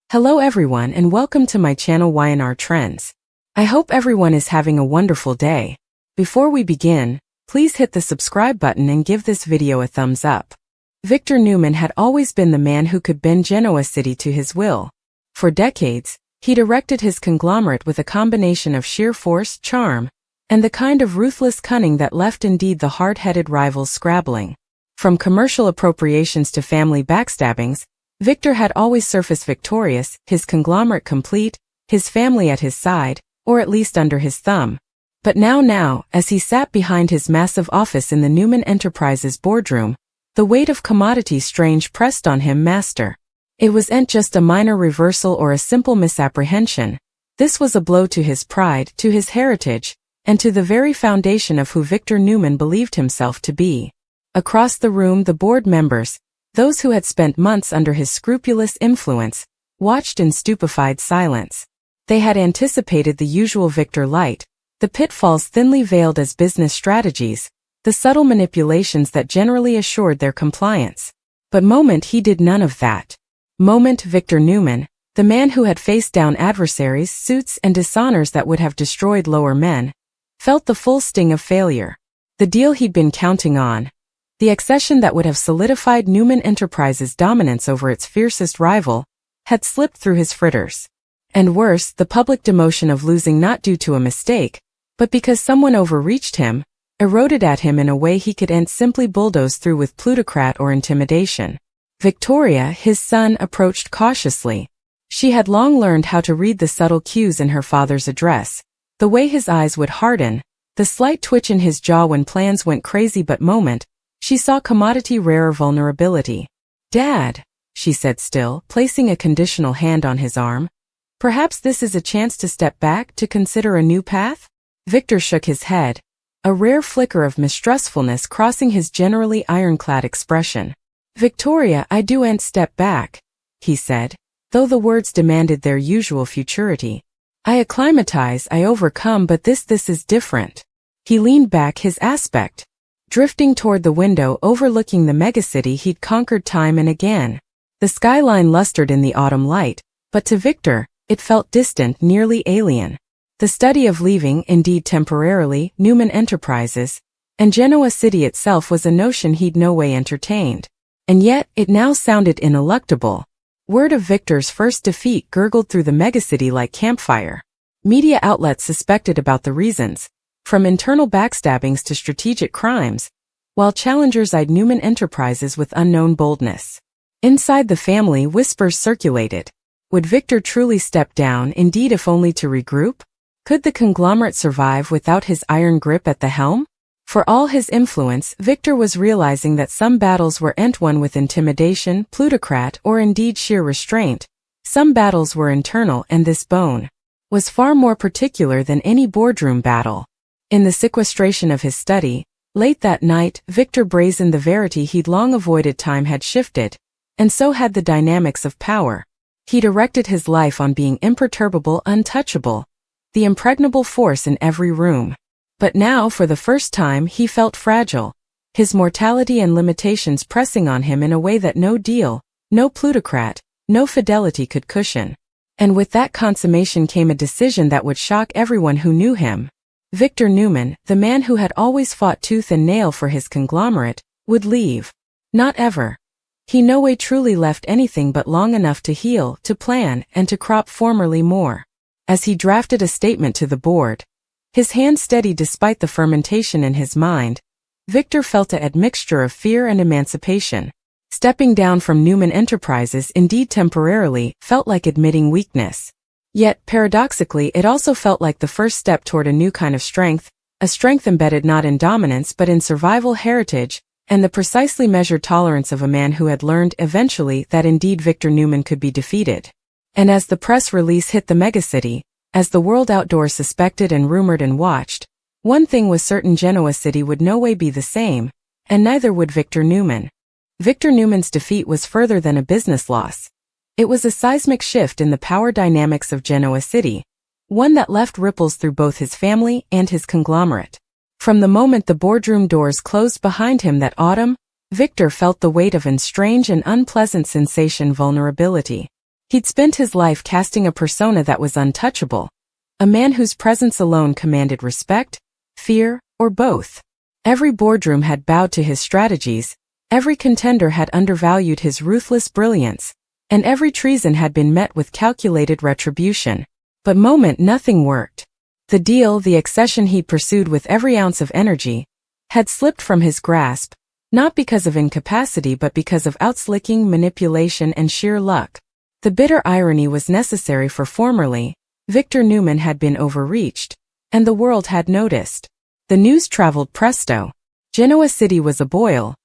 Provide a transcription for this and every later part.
Hello everyone and welcome to my channel Y&R Trends. I hope everyone is having a wonderful day. Before we begin, please hit the subscribe button and give this video a thumbs up. Victor Newman had always been the man who could bend Genoa City to his will. For decades, he directed his conglomerate with a combination of sheer force, charm, and the kind of ruthless cunning that left indeed the hard-headed rivals scrabbling. From commercial appropriations to family backstabbings, Victor had always surfaced victorious, his conglomerate complete, his family at his side, or at least under his thumb. But now, as he sat behind his massive office in the Newman Enterprises boardroom, the weight of commodity strange pressed on him master. It wasn't just a minor reversal or a simple misapprehension. This was a blow to his pride, to his heritage, and to the very foundation of who Victor Newman believed himself to be. Across the room the board members, those who had spent months under his scrupulous influence, watched in stupefied silence. They had anticipated the usual Victor light, the pitfalls thinly veiled as business strategies, the subtle manipulations that generally assured their compliance. But he did none of that. Victor Newman, the man who had faced down adversaries, suits, and dishonors that would have destroyed lower men, felt the full sting of failure. The deal he'd been counting on, the accession that would have solidified Newman Enterprises' dominance over its fiercest rival, had slipped through his fritters. And worse, the public demotion of losing not due to a mistake, but because someone overreached him, eroded at him in a way he couldn't simply bulldoze through with plutocrat or intimidation. Victoria, his son, approached cautiously. She had long learned how to read the subtle cues in her father's address, the way his eyes would harden, the slight twitch in his jaw when plans went crazy, but she saw commodity rare vulnerability. "Dad," she said, still placing a conditional hand on his arm, "perhaps this is a chance to step back, to consider a new path?" Victor shook his head, a rare flicker of mistrustfulness crossing his generally ironclad expression. "Victoria, I do'n't step back," he said, though the words demanded their usual futurity. "I acclimatize, I overcome, but this is different." He leaned back, his aspect drifting toward the window overlooking the megacity he'd conquered time and again. The skyline lustered in the autumn light, but to Victor, it felt distant, nearly alien. The study of leaving, indeed temporarily, Newman Enterprises, and Genoa City itself was a notion he'd no way entertained. And yet, it now sounded ineluctable. Word of Victor's first defeat gurgled through the megacity like campfire. Media outlets suspected about the reasons, from internal backstabbings to strategic crimes, while challengers eyed Newman Enterprises with unknown boldness. Inside the family, whispers circulated. Would Victor truly step down, indeed if only to regroup? Could the conglomerate survive without his iron grip at the helm? For all his influence, Victor was realizing that some battles weren't won with intimidation, plutocrat, or indeed sheer restraint. Some battles were internal, and this bone was far more particular than any boardroom battle. In the sequestration of his study, late that night, Victor brazened the verity he'd long avoided. Time had shifted, and so had the dynamics of power. He'd erected his life on being imperturbable, untouchable, the impregnable force in every room. But now, for the first time, he felt fragile, his mortality and limitations pressing on him in a way that no deal, no plutocrat, no fidelity could cushion. And with that consummation came a decision that would shock everyone who knew him. Victor Newman, the man who had always fought tooth and nail for his conglomerate, would leave. Not ever. He no way truly left anything but long enough to heal, to plan, and to crop formerly more. As he drafted a statement to the board, his hand steady despite the fermentation in his mind, Victor felt a admixture of fear and emancipation. Stepping down from Newman Enterprises, indeed temporarily, felt like admitting weakness. Yet, paradoxically, it also felt like the first step toward a new kind of strength, a strength embedded not in dominance but in survival, heritage, and the precisely measured tolerance of a man who had learned, eventually, that indeed Victor Newman could be defeated. And as the press release hit the megacity, as the world outdoors suspected and rumored and watched, one thing was certain: Genoa City would no way be the same, and neither would Victor Newman. Victor Newman's defeat was further than a business loss. It was a seismic shift in the power dynamics of Genoa City, one that left ripples through both his family and his conglomerate. From the moment the boardroom doors closed behind him that autumn, Victor felt the weight of a strange and unpleasant sensation: vulnerability. He'd spent his life casting a persona that was untouchable, a man whose presence alone commanded respect, fear, or both. Every boardroom had bowed to his strategies, every contender had undervalued his ruthless brilliance, and every treason had been met with calculated retribution. But nothing worked. The deal, the accession he'd pursued with every ounce of energy, had slipped from his grasp, not because of incapacity but because of outslicking, manipulation, and sheer luck. The bitter irony was necessary, for formerly, Victor Newman had been overreached, and the world had noticed. The news traveled presto. Genoa City was aboil,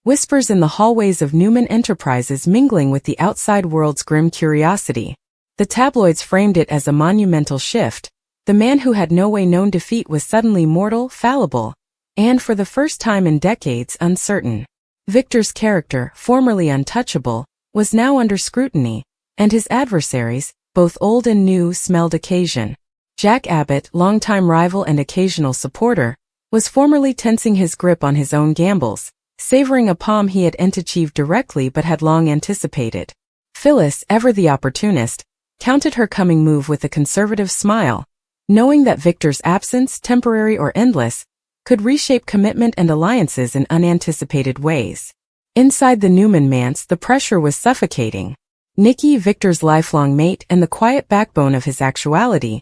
whispers in the hallways of Newman Enterprises mingling with the outside world's grim curiosity. The tabloids framed it as a monumental shift. The man who had no way known defeat was suddenly mortal, fallible, and for the first time in decades uncertain. Victor's character, formerly untouchable, was now under scrutiny, and his adversaries, both old and new, smelled occasion. Jack Abbott, longtime rival and occasional supporter, was formerly tensing his grip on his own gambles, savoring a palm he hadn't achieved directly but had long anticipated. Phyllis, ever the opportunist, counted her coming move with a conservative smile, knowing that Victor's absence, temporary or endless, could reshape commitment and alliances in unanticipated ways. Inside the Newman manse, the pressure was suffocating. Nikki, Victor's lifelong mate and the quiet backbone of his actuality,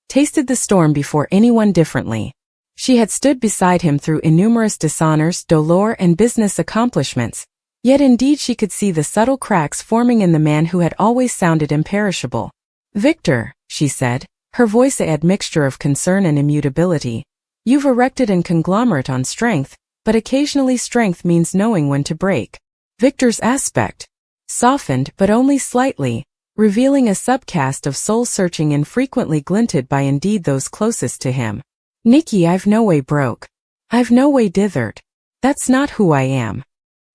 tasted the storm before anyone differently. She had stood beside him through innumerous dishonors, dolor, and business accomplishments, yet indeed she could see the subtle cracks forming in the man who had always sounded imperishable. "Victor," she said, her voice a admixture of concern and immutability, "you've erected an conglomerate on strength, but occasionally strength means knowing when to break." Victor's aspect softened, but only slightly, revealing a subcast of soul-searching infrequently glinted by indeed those closest to him. "Nikki, I've no way broke. I've no way dithered. That's not who I am."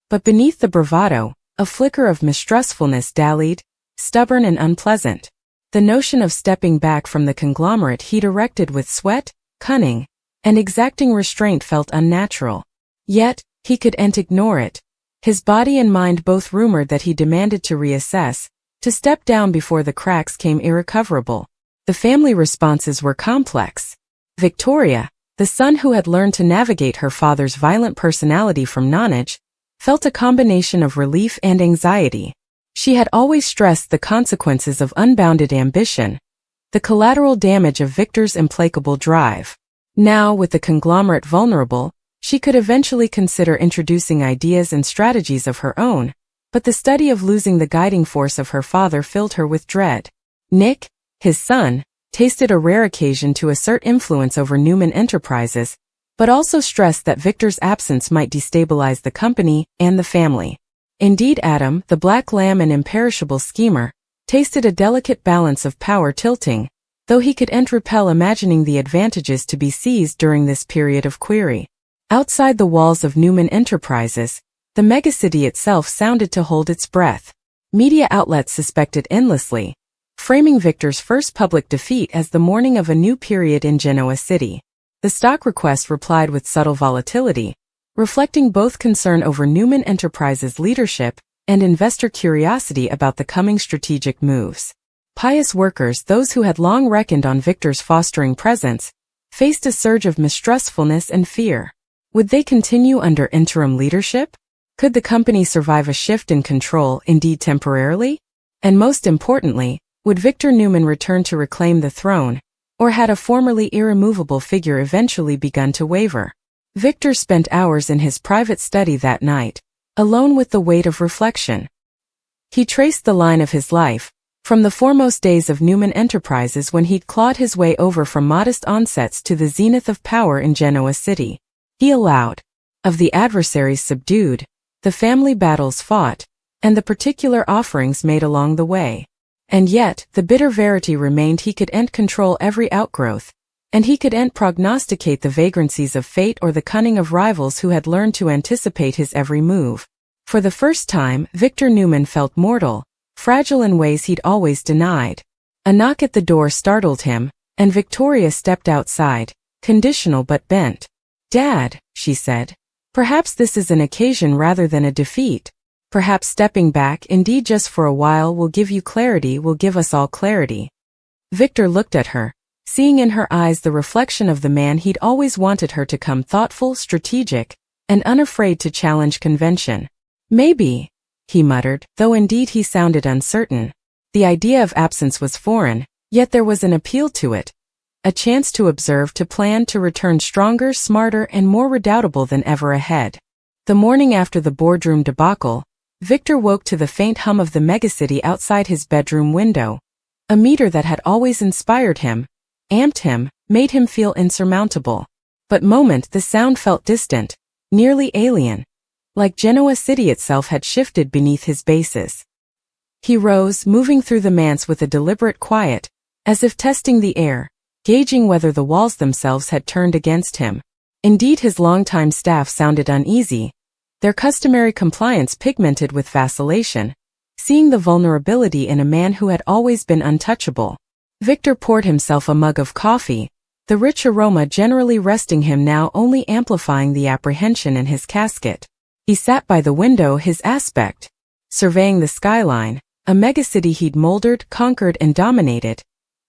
But beneath the bravado, a flicker of mistrustfulness dallied, stubborn and unpleasant. The notion of stepping back from the conglomerate he'd erected with sweat, cunning, and exacting restraint felt unnatural. Yet, he couldn't ignore it. His body and mind both rumored that he demanded to reassess, to step down before the cracks came irrecoverable. The family responses were complex. Victoria, the son who had learned to navigate her father's violent personality from nonage, felt a combination of relief and anxiety. She had always stressed the consequences of unbounded ambition, the collateral damage of Victor's implacable drive. Now, with the conglomerate vulnerable, she could eventually consider introducing ideas and strategies of her own, but the study of losing the guiding force of her father filled her with dread. Nick, his son, tasted a rare occasion to assert influence over Newman Enterprises, but also stressed that Victor's absence might destabilize the company and the family. Indeed, Adam, the black lamb and imperishable schemer, tasted a delicate balance of power tilting, though he couldn't repel imagining the advantages to be seized during this period of query. Outside the walls of Newman Enterprises, the megacity itself sounded to hold its breath. Media outlets suspected endlessly, framing Victor's first public defeat as the morning of a new period in Genoa City. The stock request replied with subtle volatility, reflecting both concern over Newman Enterprises' leadership and investor curiosity about the coming strategic moves. Pious workers, those who had long reckoned on Victor's fostering presence, faced a surge of mistrustfulness and fear. Would they continue under interim leadership? Could the company survive a shift in control, indeed temporarily? And most importantly, would Victor Newman return to reclaim the throne, or had a formerly irremovable figure eventually begun to waver? Victor spent hours in his private study that night, alone with the weight of reflection. He traced the line of his life, from the foremost days of Newman Enterprises when he'd clawed his way over from modest onsets to the zenith of power in Genoa City. He allowed of the adversaries subdued, the family battles fought, and the particular offerings made along the way. And yet, the bitter verity remained: he couldn't control every outgrowth, and he couldn't prognosticate the vagrancies of fate or the cunning of rivals who had learned to anticipate his every move. For the first time, Victor Newman felt mortal, fragile in ways he'd always denied. A knock at the door startled him, and Victoria stepped outside, conditional but bent. "Dad," she said, "perhaps this is an occasion rather than a defeat." Perhaps stepping back, indeed just for a while, will give you clarity, will give us all clarity. Victor looked at her, seeing in her eyes the reflection of the man he'd always wanted her to come, thoughtful, strategic, and unafraid to challenge convention. Maybe, he muttered, though indeed he sounded uncertain. The idea of absence was foreign, yet there was an appeal to it. A chance to observe, to plan, to return stronger, smarter, and more redoubtable than ever ahead. The morning after the boardroom debacle, Victor woke to the faint hum of the megacity outside his bedroom window. A meter that had always inspired him, amped him, made him feel insurmountable. But moment the sound felt distant, nearly alien. Like Genoa city itself had shifted beneath his bases. He rose, moving through the manse with a deliberate quiet, as if testing the air, gauging whether the walls themselves had turned against him. Indeed, his longtime staff sounded uneasy, their customary compliance pigmented with vacillation, seeing the vulnerability in a man who had always been untouchable. Victor poured himself a mug of coffee, the rich aroma generally resting him now, only amplifying the apprehension in his casket. He sat by the window, his aspect, surveying the skyline, a megacity he'd molded, conquered, and dominated,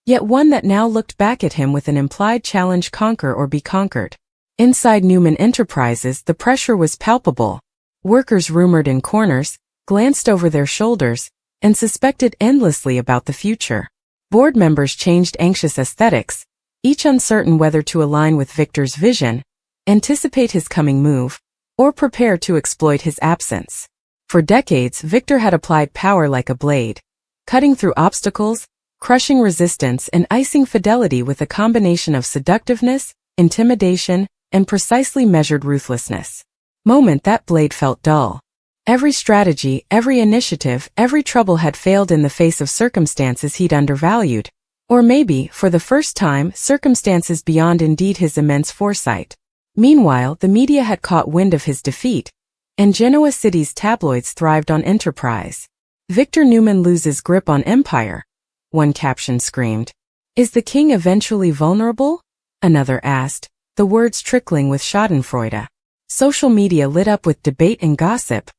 yet one that now looked back at him with an implied challenge: conquer or be conquered. Inside Newman Enterprises, the pressure was palpable. Workers rumored in corners, glanced over their shoulders, and suspected endlessly about the future. Board members changed anxious aesthetics, each uncertain whether to align with Victor's vision, anticipate his coming move, or prepare to exploit his absence. For decades, Victor had applied power like a blade, cutting through obstacles, crushing resistance, and icing fidelity with a combination of seductiveness, intimidation, and precisely measured ruthlessness. Moment that blade felt dull. Every strategy, every initiative, every trouble had failed in the face of circumstances he'd undervalued. Or maybe, for the first time, circumstances beyond indeed his immense foresight. Meanwhile, the media had caught wind of his defeat, and Genoa city's tabloids thrived on enterprise. Victor Newman loses grip on empire, one caption screamed. Is the king eventually vulnerable? Another asked, the words trickling with schadenfreude. Social media lit up with debate and gossip.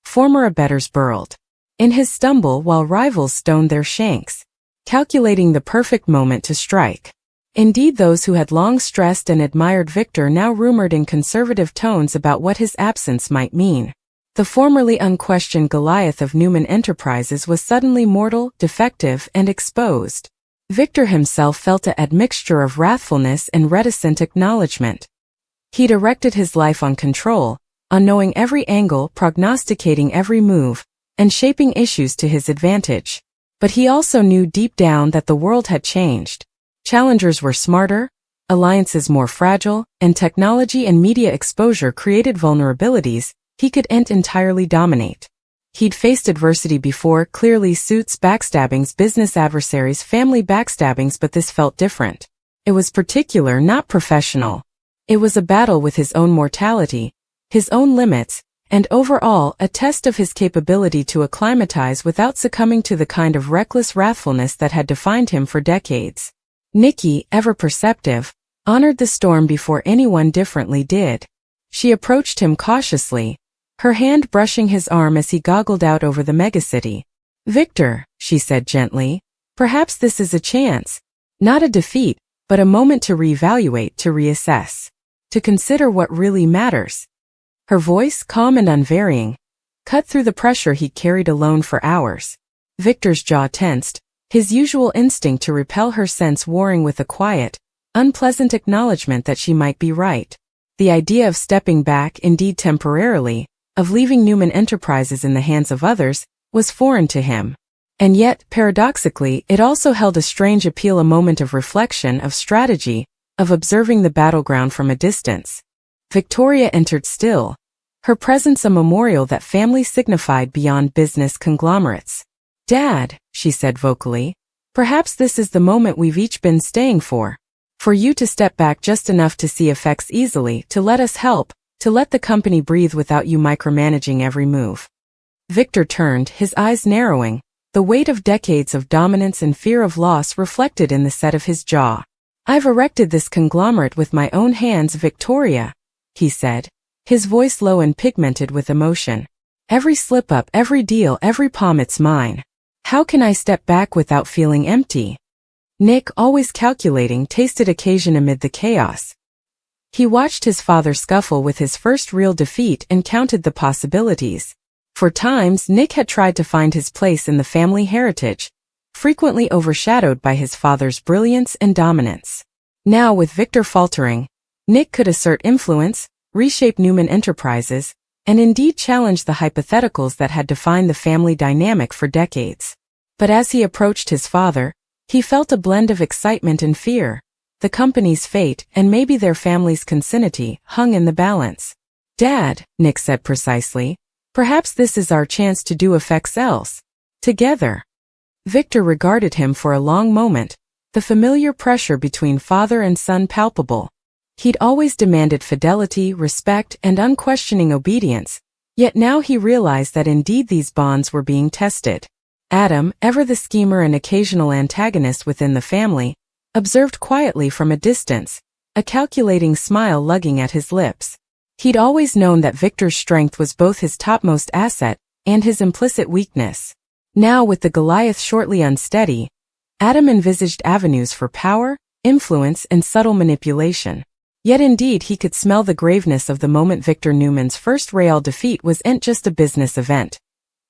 Former abettors burled in his stumble while rivals stoned their shanks, calculating the perfect moment to strike. Indeed, those who had long stressed and admired Victor now rumored in conservative tones about what his absence might mean. The formerly unquestioned Goliath of Newman Enterprises was suddenly mortal, defective, and exposed. Victor himself felt an admixture of wrathfulness and reticent acknowledgement. He'd erected his life on control, on knowing every angle, prognosticating every move, and shaping issues to his advantage. But he also knew deep down that the world had changed. Challengers were smarter, alliances more fragile, and technology and media exposure created vulnerabilities he couldn't entirely dominate. He'd faced adversity before, clearly suits, backstabbings, business adversaries, family backstabbings, but this felt different. It was particular, not professional. It was a battle with his own mortality, his own limits, and overall, a test of his capability to acclimatize without succumbing to the kind of reckless wrathfulness that had defined him for decades. Nikki, ever perceptive, honored the storm before anyone differently did. She approached him cautiously, her hand brushing his arm as he goggled out over the megacity. Victor, she said gently, perhaps this is a chance. Not a defeat, but a moment to reevaluate, to reassess. To consider what really matters. Her voice, calm and unvarying, cut through the pressure he carried alone for hours. Victor's jaw tensed, his usual instinct to repel her sense warring with a quiet, unpleasant acknowledgement that she might be right. The idea of stepping back, indeed temporarily, of leaving Newman Enterprises in the hands of others, was foreign to him. And yet, paradoxically, it also held a strange appeal, a moment of reflection, of strategy, of observing the battleground from a distance. Victoria entered still, her presence a memorial that family signified beyond business conglomerates. Dad, she said vocally, perhaps this is the moment we've each been staying for. For you to step back just enough to see effects easily, to let us help, to let the company breathe without you micromanaging every move. Victor turned, his eyes narrowing, the weight of decades of dominance and fear of loss reflected in the set of his jaw. I've erected this conglomerate with my own hands, Victoria, he said, his voice low and pigmented with emotion. Every slip-up, every deal, every palm, it's mine. How can I step back without feeling empty? Nick, always calculating, tasted occasion amid the chaos. He watched his father scuffle with his first real defeat and counted the possibilities. For times, Nick had tried to find his place in the family heritage, frequently overshadowed by his father's brilliance and dominance. Now, with Victor faltering, Nick could assert influence, reshape Newman Enterprises, and indeed challenge the hypotheticals that had defined the family dynamic for decades. But as he approached his father, he felt a blend of excitement and fear. The company's fate, and maybe their family's consanity, hung in the balance. "Dad," Nick said precisely, "perhaps this is our chance to do effects else. Together." Victor regarded him for a long moment, the familiar pressure between father and son palpable. He'd always demanded fidelity, respect, and unquestioning obedience, yet now he realized that indeed these bonds were being tested. Adam, ever the schemer and occasional antagonist within the family, observed quietly from a distance, a calculating smile lugging at his lips. He'd always known that Victor's strength was both his topmost asset and his implicit weakness. Now, with the Goliath shortly unsteady, Adam envisaged avenues for power, influence, and subtle manipulation. Yet indeed he could smell the graveness of the moment. Victor Newman's first real defeat wasn't just a business event.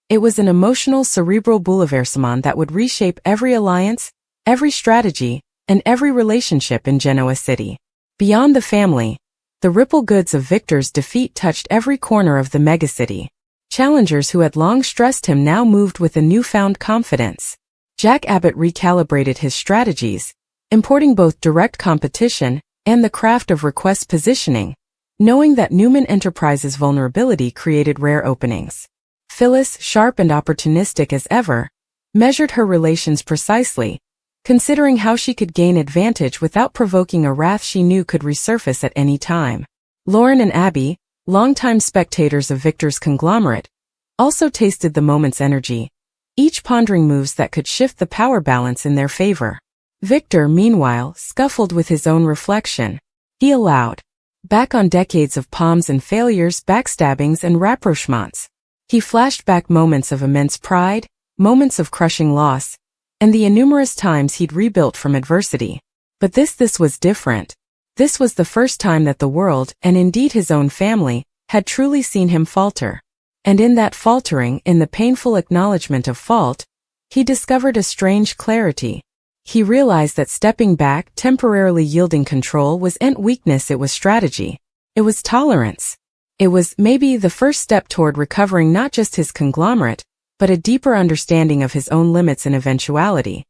It was an emotional, cerebral bouleversement that would reshape every alliance, every strategy, and every relationship in Genoa City. Beyond the family, the ripple goods of Victor's defeat touched every corner of the megacity. Challengers who had long stressed him now moved with a newfound confidence. Jack Abbott recalibrated his strategies, importing both direct competition and the craft of request positioning, knowing that Newman Enterprises' vulnerability created rare openings. Phyllis, sharp and opportunistic as ever, measured her relations precisely, considering how she could gain advantage without provoking a wrath she knew could resurface at any time. Lauren and Abby, longtime spectators of Victor's conglomerate, also tasted the moment's energy, each pondering moves that could shift the power balance in their favor. Victor, meanwhile, scuffled with his own reflection. He allowed back on decades of palms and failures, backstabbings, and rapprochements. He flashed back moments of immense pride, moments of crushing loss, and the innumerous times he'd rebuilt from adversity. But this was different. This was the first time that the world, and indeed his own family, had truly seen him falter. And in that faltering, in the painful acknowledgement of fault, he discovered a strange clarity. He realized that stepping back, temporarily yielding control, wasn't weakness, it was strategy. It was tolerance. It was, maybe, the first step toward recovering not just his conglomerate, but a deeper understanding of his own limits and eventuality.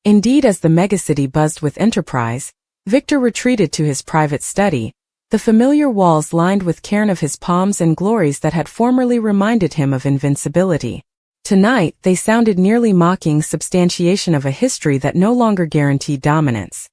Indeed, as the megacity buzzed with enterprise, Victor retreated to his private study, the familiar walls lined with cairn of his palms and glories that had formerly reminded him of invincibility. Tonight, they sounded nearly mocking substantiation of a history that no longer guaranteed dominance.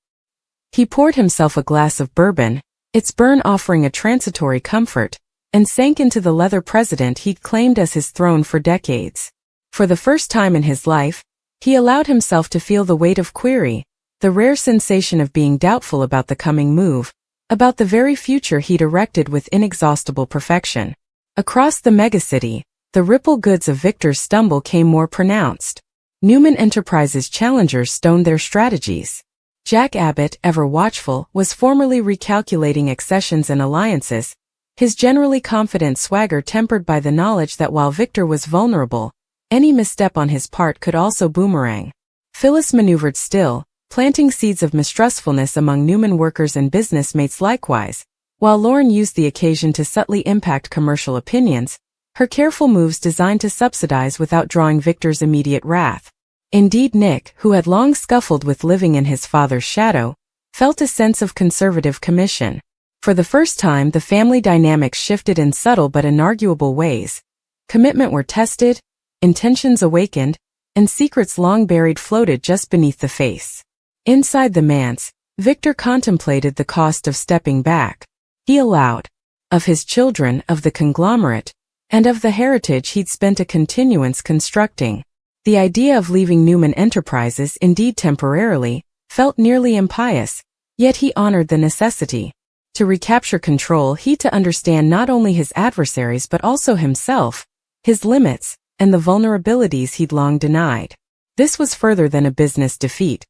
He poured himself a glass of bourbon, its burn offering a transitory comfort, and sank into the leather president he'd claimed as his throne for decades. For the first time in his life, he allowed himself to feel the weight of query, the rare sensation of being doubtful about the coming move, about the very future he'd erected with inexhaustible perfection. Across the megacity, the ripple goods of Victor's stumble came more pronounced. Newman Enterprises challengers stoned their strategies. Jack Abbott, ever watchful, was formerly recalculating accessions and alliances, his generally confident swagger tempered by the knowledge that while Victor was vulnerable, any misstep on his part could also boomerang. Phyllis maneuvered still, planting seeds of mistrustfulness among Newman workers and business mates likewise, while Lauren used the occasion to subtly impact commercial opinions, her careful moves designed to subsidize without drawing Victor's immediate wrath. Indeed, Nick, who had long scuffled with living in his father's shadow, felt a sense of conservative commission. For the first time, the family dynamics shifted in subtle but inarguable ways. Commitment were tested, intentions awakened, and secrets long buried floated just beneath the face. Inside the manse, Victor contemplated the cost of stepping back. He allowed of his children, of the conglomerate, and of the heritage he'd spent a continuance constructing. The idea of leaving Newman Enterprises, indeed temporarily, felt nearly impious, yet he honored the necessity. To recapture control, he to understand not only his adversaries but also himself, his limits, and the vulnerabilities he'd long denied. This was further than a business defeat.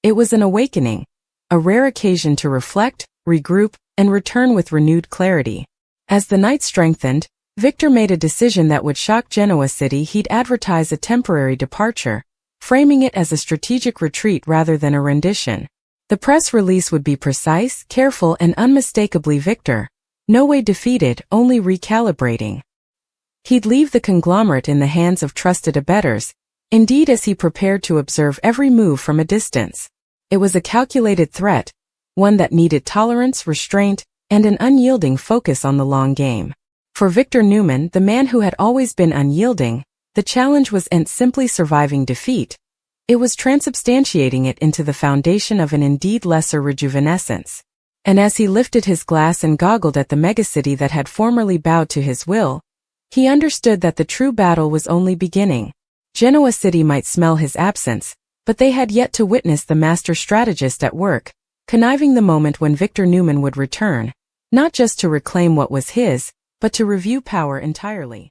It was an awakening, a rare occasion to reflect, regroup, and return with renewed clarity. As the night strengthened, Victor made a decision that would shock Genoa City. He'd advertise a temporary departure, framing it as a strategic retreat rather than a rendition. The press release would be precise, careful, and unmistakably Victor. No way defeated, only recalibrating. He'd leave the conglomerate in the hands of trusted abettors, indeed as he prepared to observe every move from a distance. It was a calculated threat, one that needed tolerance, restraint, and an unyielding focus on the long game. For Victor Newman, the man who had always been unyielding, the challenge wasn't simply surviving defeat. It was transubstantiating it into the foundation of an indeed lesser rejuvenescence. And as he lifted his glass and goggled at the megacity that had formerly bowed to his will, he understood that the true battle was only beginning. Genoa City might smell his absence, but they had yet to witness the master strategist at work, conniving the moment when Victor Newman would return, not just to reclaim what was his, but to review power entirely.